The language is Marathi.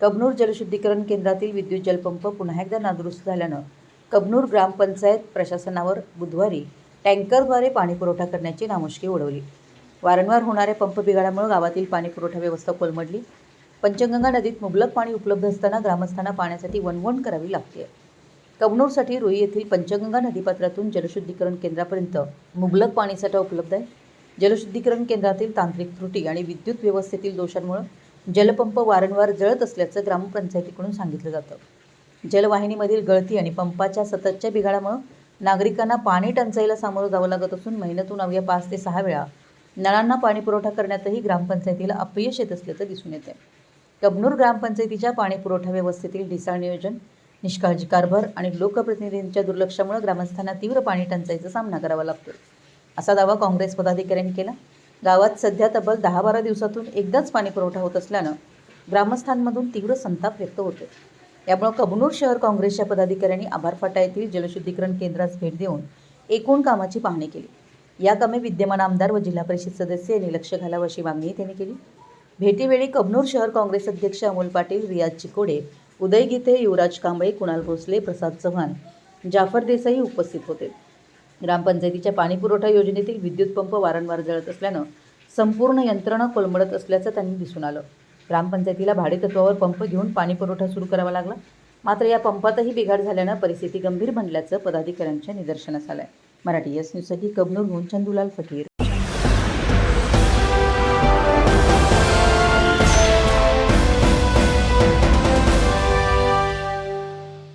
कबनूर जलशुद्धीकरण केंद्रातील विद्युत जलपंप पुन्हा एकदा नादुरुस्त झाल्यानं कबनूर ग्रामपंचायत प्रशासनावर बुधवारी टँकरद्वारे पाणीपुरवठा करण्याची नामुष्की उडवली। वारंवार होणाऱ्या पंप बिघाडामुळे गावातील पाणीपुरवठा व्यवस्था कोलमडली। पंचगंगा नदीत मुबलक पाणी उपलब्ध असताना ग्रामस्थांना पाण्यासाठी वणवण करावी लागते। कबनूरसाठी रुई येथील पंचगंगा नदीपात्रातून जलशुद्धीकरण केंद्रापर्यंत मुबलक पाणीसाठा उपलब्ध आहे। जलशुद्धीकरण केंद्रातील तांत्रिक त्रुटी आणि विद्युत व्यवस्थेतील दोषांमुळे जलपंप वारंवार जळत असल्याचं ग्रामपंचायतीकडून सांगितलं जातं। जलवाहिनीमधील गळती आणि पंपाच्या सततच्या बिघाडामुळे नागरिकांना पाणी टंचाईला सामोरं जावं लागत असून महिन्यातून अवघ्या 5 ते 6 वेळा नळांना पाणीपुरवठा करण्यातही ग्रामपंचायतीला अपयश येत असल्याचं दिसून येतं। कबनूर ग्रामपंचायतीच्या पाणीपुरवठा व्यवस्थेतील ढिसाळ नियोजन, निष्काळजी कारभार आणि लोकप्रतिनिधींच्या दुर्लक्षामुळे ग्रामस्थांना तीव्र पाणी टंचाईचा सामना करावा लागतो, असा दावा काँग्रेस पदाधिकाऱ्यांनी केला। गावात सध्या तब्बल 10-12 दिवसातून एकदाच पाणीपुरवठा होत असल्यानं ग्रामस्थांमधून तीव्र संताप व्यक्त होतो। यामुळे कबनूर शहर काँग्रेसच्या पदाधिकाऱ्यांनी आभारफाटा येथील जलशुद्धीकरण केंद्रास भेट देऊन एकूण कामाची पाहणी केली। या कामे विद्यमान आमदार व जिल्हा परिषद सदस्य यांनी लक्ष घालावं अशी मागणी त्यांनी केली। भेटीवेळी कबनूर शहर काँग्रेस अध्यक्ष अमोल पाटील, रियाज चिकोडे, उदय गीते, युवराज कांबळे, कुणाल भोसले, प्रसाद चव्हाण, जाफर देसाई उपस्थित होते। ग्रामपंचायतीच्या पाणीपुरवठा योजनेतील विद्युत पंप वारंवार जळत असल्यानं संपूर्ण यंत्रणा कोलमडत असल्याचं त्यांनी दिसून आलं। ग्रामपंचायतीला भाडेतत्वावर पंप घेऊन पाणीपुरवठा सुरू करावा लागला, मात्र या पंपातही बिघाड झाल्यानं परिस्थिती गंभीर बनल्याचं पदाधिकाऱ्यांच्या निदर्शनास आलंय। मराठी एस न्यूजसाठी कबनूरहून चंदूलाल फकीर।